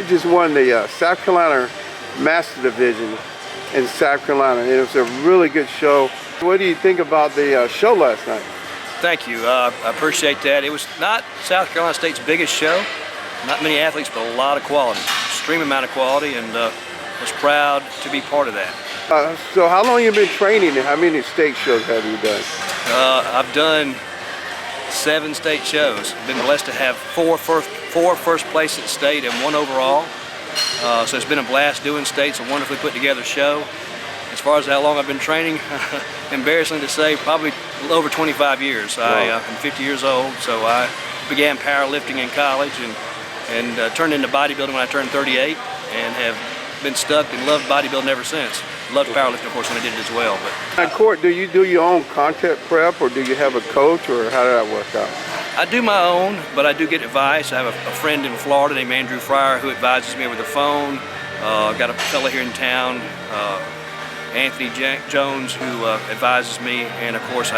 Court just won the South Carolina Master Division in South Carolina. It was a really good show. What do you think about the show last night? Thank you. I appreciate that. It was not South Carolina State's biggest show. Not many athletes, but a lot of quality. Extreme amount of quality, and was proud to be part of that. So how long have you been training, and how many state shows have you done? I've done 7 state shows. Been blessed to have four first place at state and 1 overall. So it's been a blast doing states, a wonderfully put together show. As far as how long I've been training, embarrassing to say, probably over 25 years. Wow. I'm 50 years old, so I began powerlifting in college and turned into bodybuilding when I turned 38, and have been stuck and loved bodybuilding ever since. Loved powerlifting, of course, when I did it as well. But Court, do you do your own content prep, or do you have a coach, or how did that work out? I do my own, but I do get advice. I have a friend in Florida named Andrew Fryer who advises me over the phone. I've got a fellow here in town, Anthony Jones, who advises me, and of course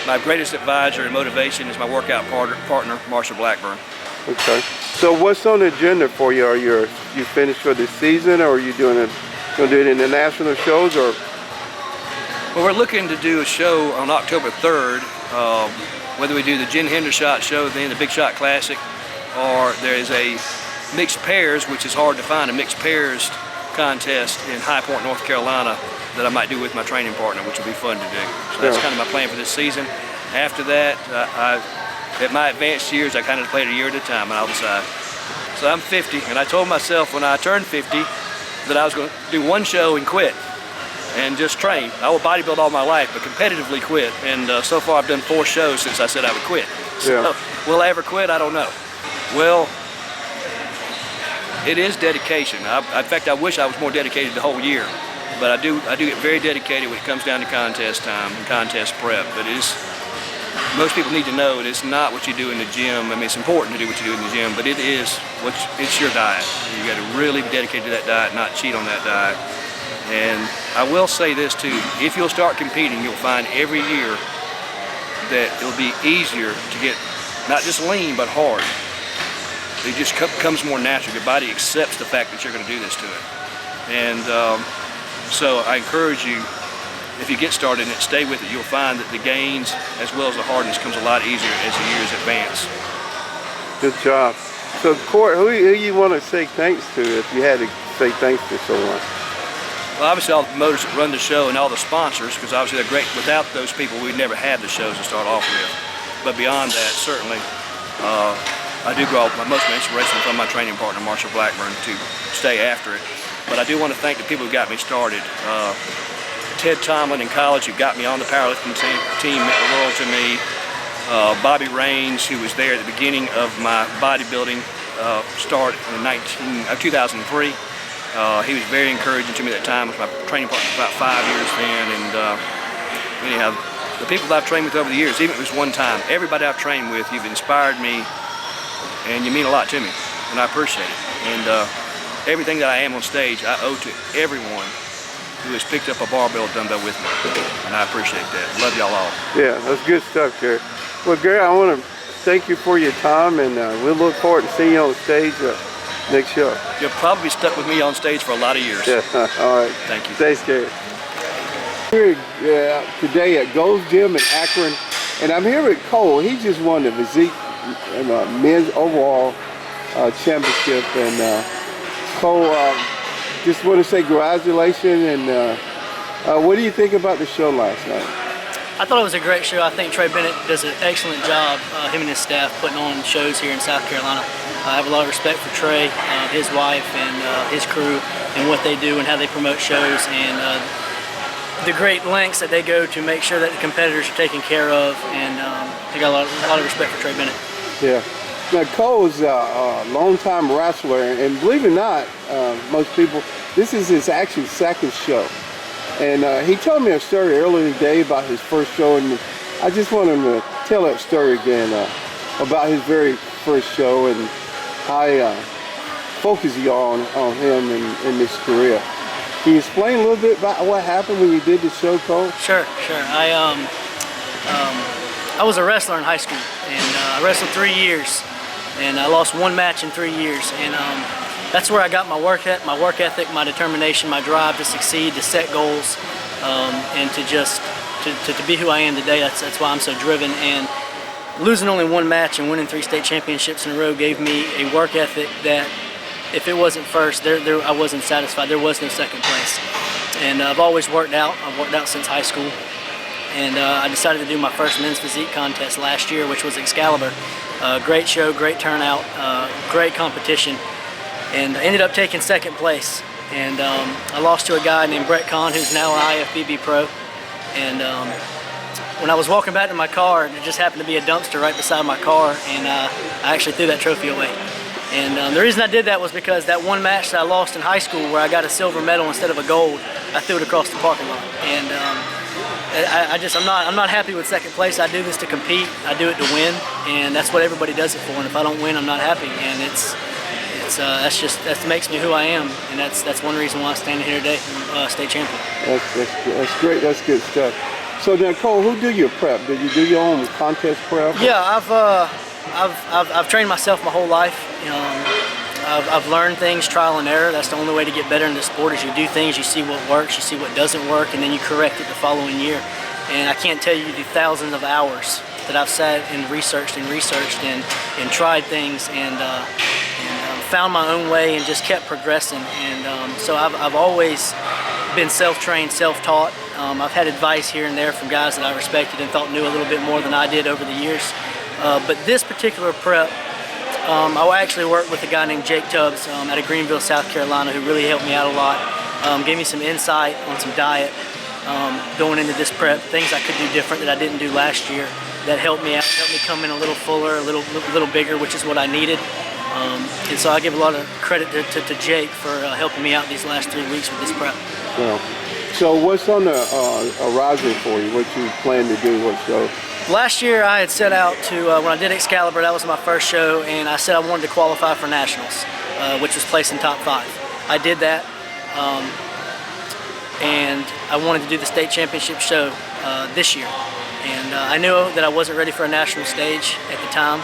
my greatest advisor and motivation is my workout partner, Marshall Blackburn. Okay. So what's on the agenda for you? Are you finished for the season, or are you going to do it in the national shows, or? Well, we're looking to do a show on October 3rd, whether we do the Jen Hendershot show, then the Big Shot Classic, or there is a mixed pairs, which is hard to find, a mixed pairs contest in High Point, North Carolina, that I might do with my training partner, which will be fun to do. So that's kind of my plan for this season. After that, at my advanced years, I kind of play it a year at a time, and I'll decide. So I'm 50, and I told myself when I turned 50 that I was going to do 1 show and quit and just train. I will bodybuild all my life, but competitively quit. And so far I've done 4 shows since I said I would quit. So will I ever quit? I don't know. Well, it is dedication. In fact, I wish I was more dedicated the whole year. But I do get very dedicated when it comes down to contest time and contest prep. But it is, most people need to know it's not what you do in the gym. I mean, it's important to do what you do in the gym, but it's your diet. You got to really be dedicated to that diet, not cheat on that diet. And I will say this too, if you'll start competing, you'll find every year that it'll be easier to get not just lean, but hard. It just comes more natural. Your body accepts the fact that you're going to do this to it. And so I encourage you, if you get started in it, stay with it. You'll find that the gains as well as the hardness comes a lot easier as the years advance. Good job. So Court, who you want to say thanks to if you had to say thanks to someone? Well, obviously all the promoters that run the show and all the sponsors, because obviously they're great. Without those people, we'd never have the shows to start off with. But beyond that, certainly, I do draw most of my inspiration from my training partner, Marshall Blackburn, to stay after it. But I do want to thank the people who got me started. Ted Tomlin in college, who got me on the powerlifting team, meant the world to me. Bobby Raines, who was there at the beginning of my bodybuilding start in 2003. He was very encouraging to me at that time. Was my training partner for about 5 years then, and anyhow, the people that I've trained with over the years, even if it was one time, everybody I've trained with, you've inspired me, and you mean a lot to me, and I appreciate it. And everything that I am on stage, I owe to everyone who has picked up a barbell dumbbell with me, and I appreciate that. Love y'all all. Yeah, that's good stuff, Gary. Well, Gary, I want to thank you for your time, and we'll look forward to seeing you on stage next show. You'll probably be stuck with me on stage for a lot of years. Yeah, all right. Thank you. Thanks, Gary. Here today at Gold's Gym in Akron, and I'm here with Cole. He just won the physique men's overall championship, and Cole, just want to say congratulations, and what do you think about the show last night? I thought it was a great show. I think Trey Bennett does an excellent job, him and his staff, putting on shows here in South Carolina. I have a lot of respect for Trey, his wife, and his crew, and what they do and how they promote shows, and the great lengths that they go to make sure that the competitors are taken care of, and I got a lot of respect for Trey Bennett. Yeah. Now, Cole's a long-time wrestler, and believe it or not, most people, this is his actual second show. And he told me a story earlier today about his first show, and I just want him to tell that story again about his very first show and how focused you are on him in this career. Can you explain a little bit about what happened when you did the show, Cole? Sure. I was a wrestler in high school, and I wrestled 3 years, and I lost 1 match in 3 years. And that's where I got my work ethic, my determination, my drive to succeed, to set goals, and to just to be who I am today. That's why I'm so driven. And losing only one match and winning 3 state championships in a row gave me a work ethic that, if it wasn't first, I wasn't satisfied. There was no second place. And I've always worked out. I've worked out since high school. And I decided to do my first men's physique contest last year, which was Excalibur. Great show, great turnout, great competition. And I ended up taking second place. And I lost to a guy named Brett Kahn, who's now an IFBB pro. And when I was walking back to my car, there just happened to be a dumpster right beside my car, and I actually threw that trophy away. And the reason I did that was because that one match that I lost in high school, where I got a silver medal instead of a gold, I threw it across the parking lot. And I'm not happy with second place. I do this to compete. I do it to win, and that's what everybody does it for. And if I don't win, I'm not happy. And that makes me who I am, and that's one reason why I'm standing here today, state champion. That's great. That's good stuff. So now, Cole, who do your prep? Did you do your own contest prep? Yeah, I've trained myself my whole life. I've learned things trial and error. That's the only way to get better in this sport, is you do things, you see what works, you see what doesn't work, and then you correct it the following year. And I can't tell you the thousands of hours that I've sat and researched and tried things and found my own way and just kept progressing. And so I've always been self-trained, self-taught. I've had advice here and there from guys that I respected and thought knew a little bit more than I did over the years. But this particular prep, I actually worked with a guy named Jake Tubbs out of Greenville, South Carolina, who really helped me out a lot. Gave me some insight on some diet going into this prep, things I could do different that I didn't do last year, that helped me out, helped me come in a little fuller, a little bigger, which is what I needed. And so I give a lot of credit to Jake for helping me out these last 3 weeks with this prep. Yeah. So what's on the horizon for you? What you plan to do? What show? Last year I had set out to, when I did Excalibur, that was my first show, and I said I wanted to qualify for nationals, which was placing top 5. I did that, and I wanted to do the state championship show this year. And I knew that I wasn't ready for a national stage at the time,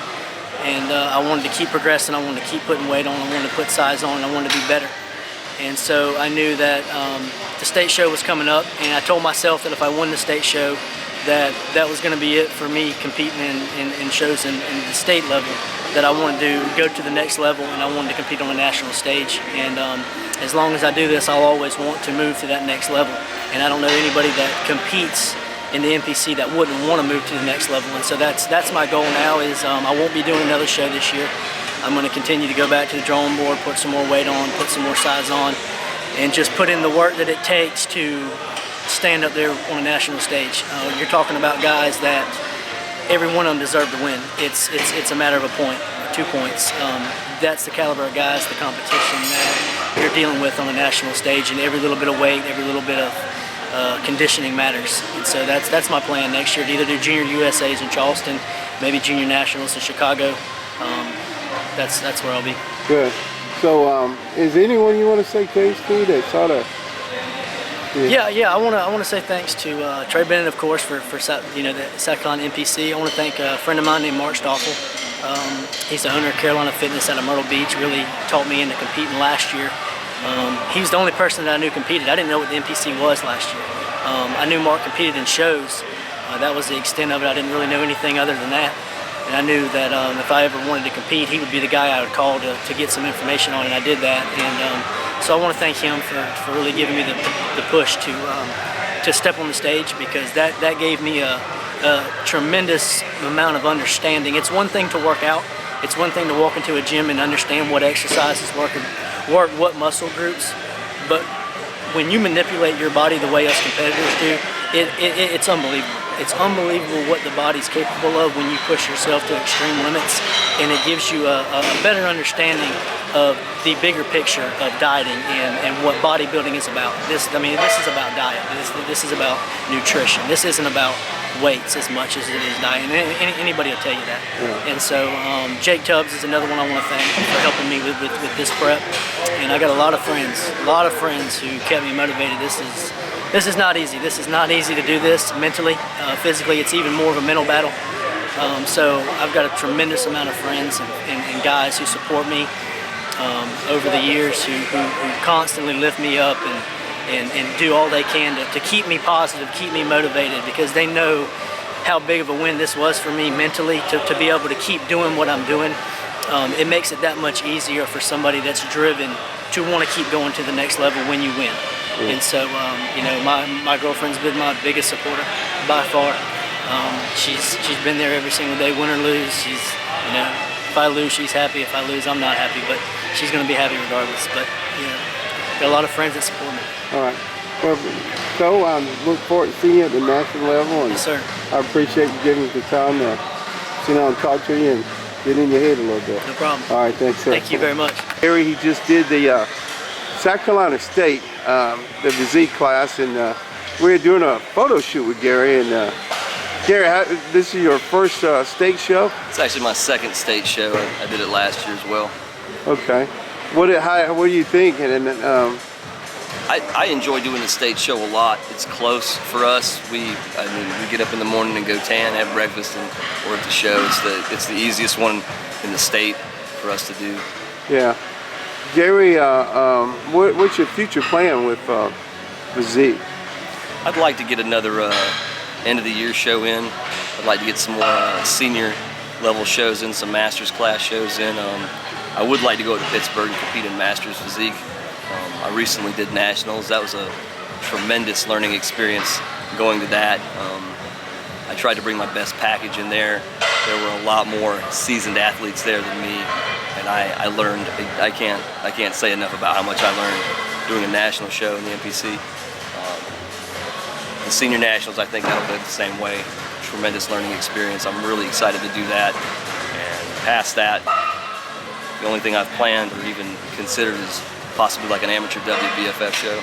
and I wanted to keep progressing, I wanted to keep putting weight on, I wanted to put size on, I wanted to be better. And so I knew that the state show was coming up, and I told myself that if I won the state show, that was going to be it for me competing in shows in the state level, that I wanted to go to the next level, and I wanted to compete on a national stage. And as long as I do this, I'll always want to move to that next level. And I don't know anybody that competes in the NPC that wouldn't want to move to the next level. And so that's my goal now, is I won't be doing another show this year. I'm going to continue to go back to the drawing board, put some more weight on, put some more size on, and just put in the work that it takes to stand up there on a national stage. You're talking about guys that every one of them deserve to win. It's a matter of a point, or 2 points. That's the caliber of guys, the competition that you're dealing with on a national stage, and every little bit of weight, every little bit of conditioning matters. And so that's my plan next year, to either do Junior USAs in Charleston, maybe Junior Nationals in Chicago. That's where I'll be. Good. So, is there anyone you want to say thanks to that sort of? Yeah. I want to say thanks to Trey Bennett, of course, for the South Carolina NPC. I want to thank a friend of mine named Mark Stoffel. He's the owner of Carolina Fitness out of Myrtle Beach. Really taught me into competing last year. He was the only person that I knew competed. I didn't know what the NPC was last year. I knew Mark competed in shows. That was the extent of it. I didn't really know anything other than that. And I knew that if I ever wanted to compete, he would be the guy I would call to get some information on, and I did that. And so I want to thank him for really giving me the push to step on the stage, because that gave me a tremendous amount of understanding. It's one thing to work out. It's one thing to walk into a gym and understand what exercises work what muscle groups. But when you manipulate your body the way us competitors do, it's unbelievable. It's unbelievable what the body's capable of when you push yourself to extreme limits, and it gives you a better understanding of the bigger picture of dieting and what bodybuilding is about. This is about diet. This is about nutrition. This isn't about weights as much as it is diet. And anybody will tell you that. Yeah. And so Jake Tubbs is another one I want to thank for helping me with this prep. And I got a lot of friends who kept me motivated. This is not easy. This is not easy to do this mentally. Physically, it's even more of a mental battle. So I've got a tremendous amount of friends and guys who support me. over the years who constantly lift me up and do all they can to keep me positive, keep me motivated, because they know how big of a win this was for me mentally to be able to keep doing what I'm doing. It makes it that much easier for somebody that's driven to want to keep going to the next level when you win. And so, you know, my girlfriend's been my biggest supporter by far. She's been there every single day, win or lose. She's, you know, if I lose, she's happy. If I lose, I'm not happy, but she's going to be happy regardless. But, you know, got a lot of friends that support me. All right. Well, so I look forward to seeing you at the national level. And Yes, sir. I appreciate you giving us the time to sit down and talk to you and get in your head a little bit. No problem. All right, thanks, sir. Thank you very much. Gary, he just did the South Carolina State, the physique class, and we're doing a photo shoot with Gary. And Gary, this is your first state show? It's actually my second state show. I did it last year as well. Okay. What do you think? And I enjoy doing the state show a lot. It's close for us. I mean, we get up in the morning and go tan, have breakfast, and we're at the show. It's the easiest one in the state for us to do. Yeah. Gary, what's your future plan with physique? I'd like to get another end of the year show in. I'd like to get some more senior level shows in, some masters class shows in. I would like to go to Pittsburgh and compete in masters physique. I recently did nationals. That was a tremendous learning experience going to that. I tried to bring my best package in there. There were a lot more seasoned athletes there than me, and I learned. I can't say enough about how much I learned doing a national show in the NPC. The senior nationals, I think that'll be the same way. Tremendous learning experience. I'm really excited to do that. And past that, the only thing I've planned or even considered is possibly like an amateur WBFF show.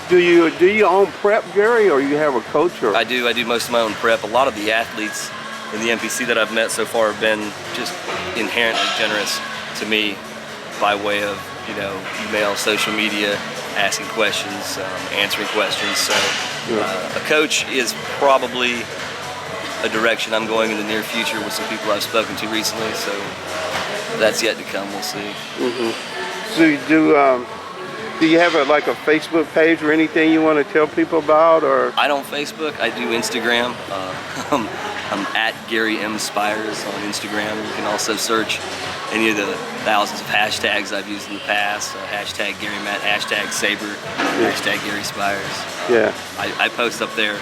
Do you own prep, Gary, or you have a coach? Or? I do most of my own prep. A lot of the athletes in the NPC that I've met so far have been just inherently generous to me by way of, you know, email, social media, asking questions, answering questions. So a coach is probably a direction I'm going in the near future with some people I've spoken to recently. So that's yet to come. We'll see. So do you have like a Facebook page or anything you want to tell people about? Or I don't Facebook. I do Instagram. I'm at Gary M. Spires on Instagram. You can also search any of the thousands of hashtags I've used in the past. Hashtag Gary Matt, hashtag Saber, hashtag Gary Spires. Yeah. I post up there.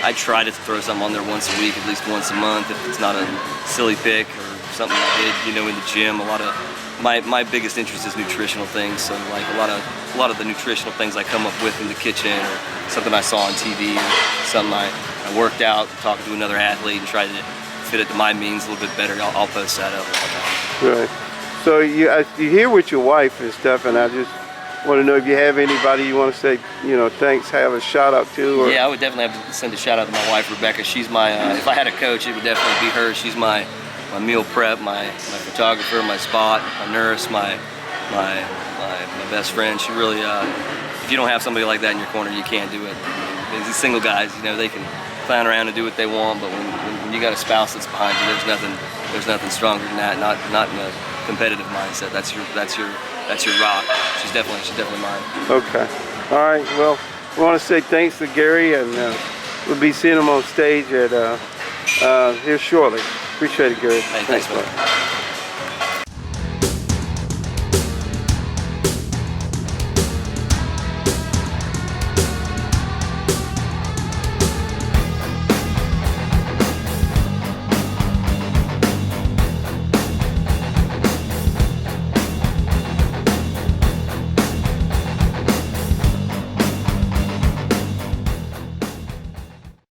I try to throw something on there once a week, at least once a month, if it's not a silly pic or something I did, you know, in the gym. A lot of my biggest interest is nutritional things. So like a lot of the nutritional things I come up with in the kitchen, or something I saw on TV, or something I worked out, talking to another athlete and tried to fit it to my means a little bit better. I'll post that up all the time. Right. So you here with your wife and stuff, and I just want to know if you have anybody you want to say, you know, thanks, have a shout out to. Or... Yeah, I would definitely have to send a shout out to my wife, Rebecca. She's my, if I had a coach, it would definitely be her. She's my meal prep, my photographer, my spot, my nurse, my best friend. She really, if you don't have somebody like that in your corner, you can't do it. These single guys, you know, they can clown around and do what they want, but when you got a spouse that's behind you, there's nothing stronger than that. Not in a competitive mindset. That's your rock. She's definitely mine. Okay. All right. Well, we want to say thanks to Gary, and we'll be seeing him on stage at here shortly. Appreciate it, Gary. Hey, thanks, man.